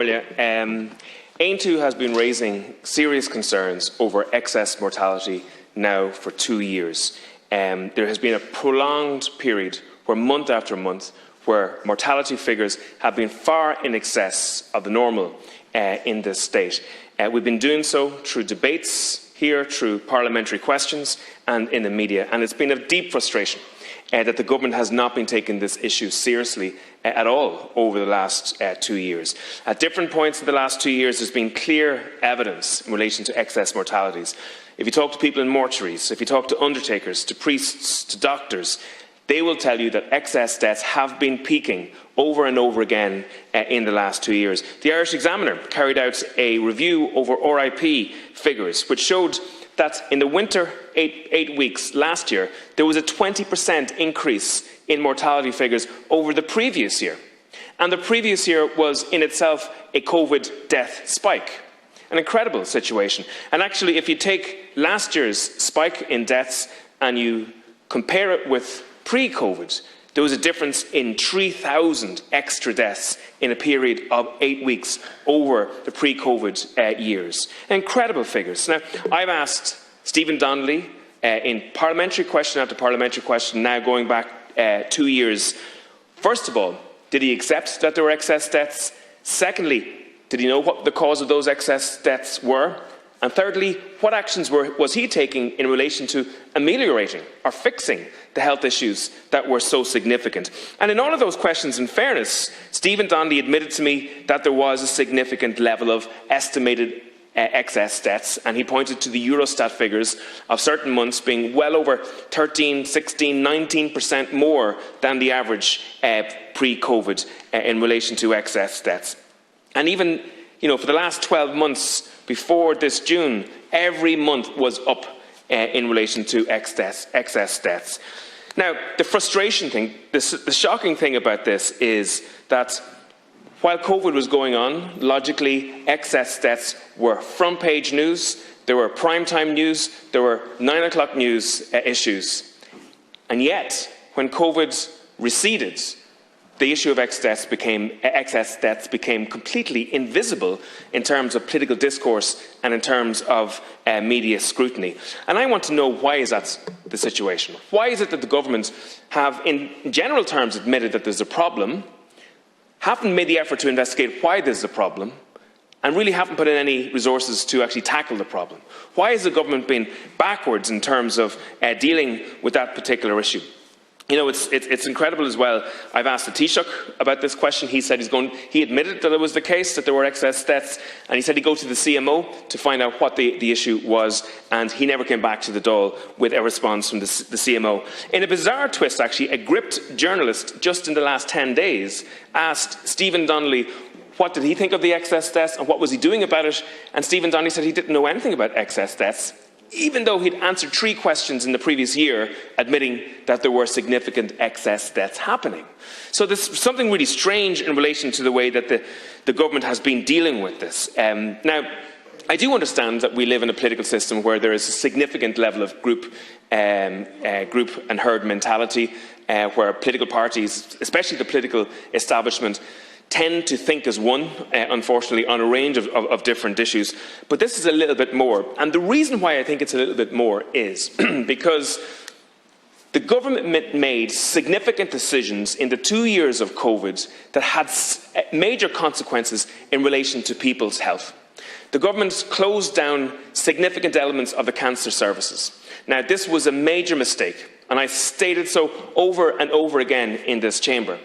Aontú has been raising serious concerns over excess mortality now for 2 years. There has been a prolonged period where month after month where mortality figures have been far in excess of the normal in this state. We've been doing so through debates here, through parliamentary questions and in the media, and it's been of deep frustration that the government has not been taking this issue seriously at all over the last 2 years. At different points in the last 2 years, there's been clear evidence in relation to excess mortalities. If you talk to people in mortuaries, if you talk to undertakers, to priests, to doctors, they will tell you that excess deaths have been peaking over and over again in the last 2 years. The Irish Examiner carried out a review over RIP figures, which showed that in the winter 8 weeks last year, there was a 20% increase in mortality figures over the previous year. And the previous year was in itself a COVID death spike. An incredible situation. And actually, if you take last year's spike in deaths and you compare it with pre-COVID, there was a difference in 3,000 extra deaths in a period of 8 weeks over the pre-COVID years. Incredible figures. Now, I've asked Stephen Donnelly in parliamentary question after parliamentary question, now going back 2 years. First of all, did he accept that there were excess deaths? Secondly, did he know what the cause of those excess deaths were? And thirdly, what actions was he taking in relation to ameliorating or fixing the health issues that were so significant? And in all of those questions, in fairness, Stephen Donnelly admitted to me that there was a significant level of estimated excess deaths, and he pointed to the Eurostat figures of certain months being well over 13, 16, 19% more than the average pre-COVID in relation to excess deaths. And even, for the last 12 months before this June, every month was up in relation to excess deaths. Now, the frustration thing, the shocking thing about this is that while COVID was going on, logically, excess deaths were front-page news, there were prime-time news, there were 9 o'clock news issues. And yet, when COVID receded, the issue of excess deaths became completely invisible in terms of political discourse and in terms of media scrutiny. And I want to know, why is that the situation? Why is it that the government have, in general terms, admitted that there's a problem, haven't made the effort to investigate why there's a problem, and really haven't put in any resources to actually tackle the problem? Why has the government been backwards in terms of dealing with that particular issue? It's incredible as well. I've asked the Taoiseach about this question. He said he admitted that it was the case, that there were excess deaths, and he said he'd go to the CMO to find out what the issue was, and he never came back to the Dáil with a response from the CMO. In a bizarre twist, actually, a gripped journalist just in the last 10 days asked Stephen Donnelly what did he think of the excess deaths and what was he doing about it, and Stephen Donnelly said he didn't know anything about excess deaths, even though he'd answered 3 questions in the previous year admitting that there were significant excess deaths happening. So there's something really strange in relation to the way that the government has been dealing with this. Now, I do understand that we live in a political system where there is a significant level of group and herd mentality, where political parties, especially the political establishment, tend to think as one, unfortunately, on a range of different issues. But this is a little bit more. And the reason why I think it's a little bit more is because the government made significant decisions in the 2 years of COVID that had major consequences in relation to people's health. The government closed down significant elements of the cancer services. Now, this was a major mistake, and I stated so over and over again in this chamber.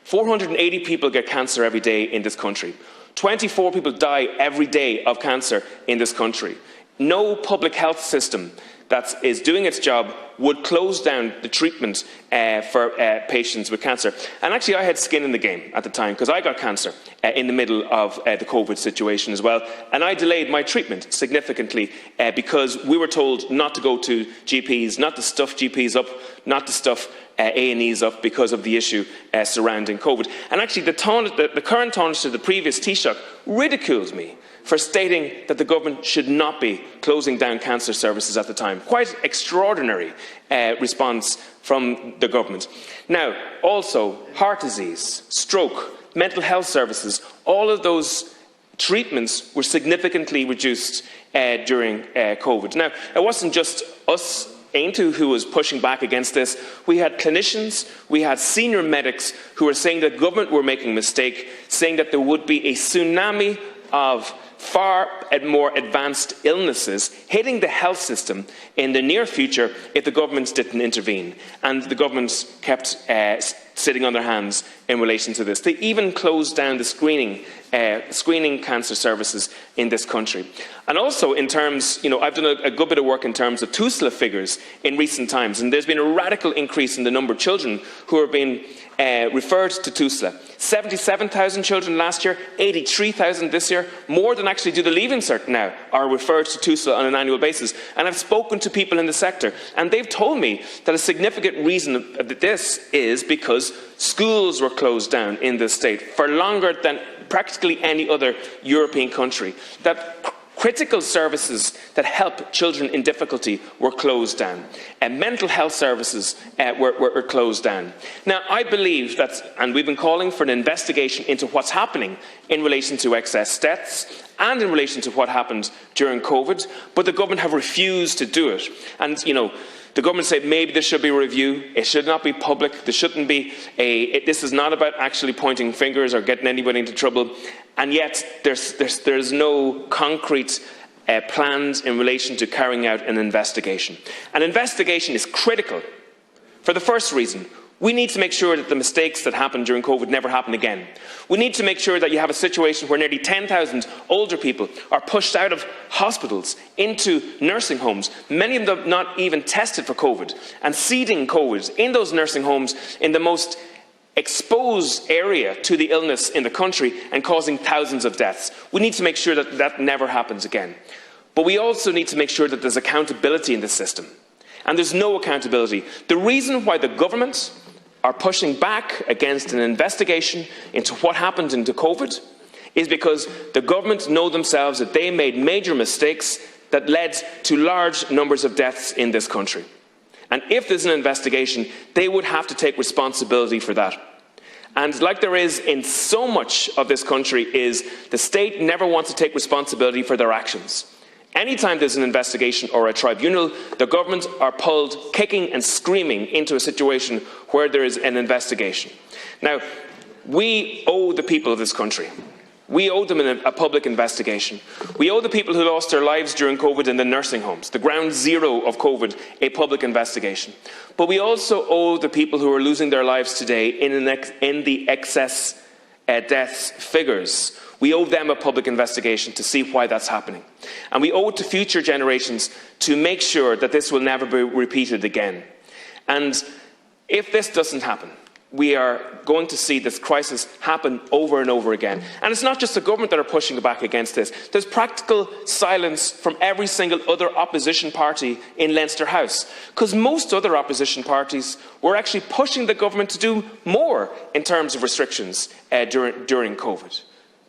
480 people get cancer every day in this country. 24 people die every day of cancer in this country. No public health system that is doing its job would close down the treatment for patients with cancer. And actually, I had skin in the game at the time, because I got cancer in the middle of the COVID situation as well. And I delayed my treatment significantly because we were told not to go to GPs, not to stuff GPs up, not to stuff A&Es up because of the issue surrounding COVID. And actually, the current Taoiseach to the previous Taoiseach ridicules me for stating that the government should not be closing down cancer services at the time. Quite extraordinary response from the government. Now, also, heart disease, stroke, mental health services, all of those treatments were significantly reduced during COVID. Now, it wasn't just us, Aontú, who was pushing back against this. We had clinicians, we had senior medics who were saying that government were making a mistake, saying that there would be a tsunami of far more advanced illnesses hitting the health system in the near future if the governments didn't intervene. And the governments kept sitting on their hands in relation to this. They even closed down the screening cancer services in this country. And also in terms, I've done a good bit of work in terms of TUSLA figures in recent times, and there's been a radical increase in the number of children who are being referred to TUSLA. 77,000 children last year, 83,000 this year. More than actually do the Leaving Cert now are referred to TUSLA on an annual basis. And I've spoken to people in the sector, and they've told me that a significant reason of this is because schools were closed down in this state for longer than practically any other European country. That critical services that help children in difficulty were closed down, and mental health services were closed down. Now, I believe that, and we've been calling for an investigation into what's happening in relation to excess deaths and in relation to what happened during COVID, but the government have refused to do it. And, the government said maybe there should be a review. It should not be public. There shouldn't be this is not about actually pointing fingers or getting anybody into trouble. And yet there's no concrete plans in relation to carrying out an investigation. An investigation is critical for the first reason. We need to make sure that the mistakes that happened during COVID never happen again. We need to make sure that you have a situation where nearly 10,000 older people are pushed out of hospitals into nursing homes, many of them not even tested for COVID, and seeding COVID in those nursing homes in the most exposed area to the illness in the country and causing thousands of deaths. We need to make sure that that never happens again. But we also need to make sure that there's accountability in the system. And there's no accountability. The reason why the government are pushing back against an investigation into what happened into COVID is because the government know themselves that they made major mistakes that led to large numbers of deaths in this country. And if there's an investigation, they would have to take responsibility for that. And like there is in so much of this country, is the state never wants to take responsibility for their actions. Anytime there's an investigation or a tribunal, the government are pulled kicking and screaming into a situation where there is an investigation. Now, we owe the people of this country. We owe them a public investigation. We owe the people who lost their lives during COVID in the nursing homes, the ground zero of COVID, a public investigation. But we also owe the people who are losing their lives today in the excess deaths figures. We owe them a public investigation to see why that's happening. And we owe it to future generations to make sure that this will never be repeated again. And if this doesn't happen, we are going to see this crisis happen over and over again. And it's not just the government that are pushing back against this. There's practical silence from every single other opposition party in Leinster House, because most other opposition parties were actually pushing the government to do more in terms of restrictions during COVID.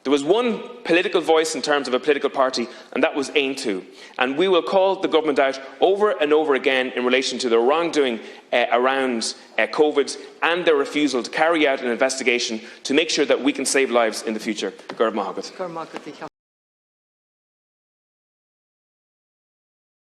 There was one political voice in terms of a political party, and that was Aontú. And we will call the government out over and over again in relation to their wrongdoing around COVID and their refusal to carry out an investigation to make sure that we can save lives in the future. Garb Mahagat.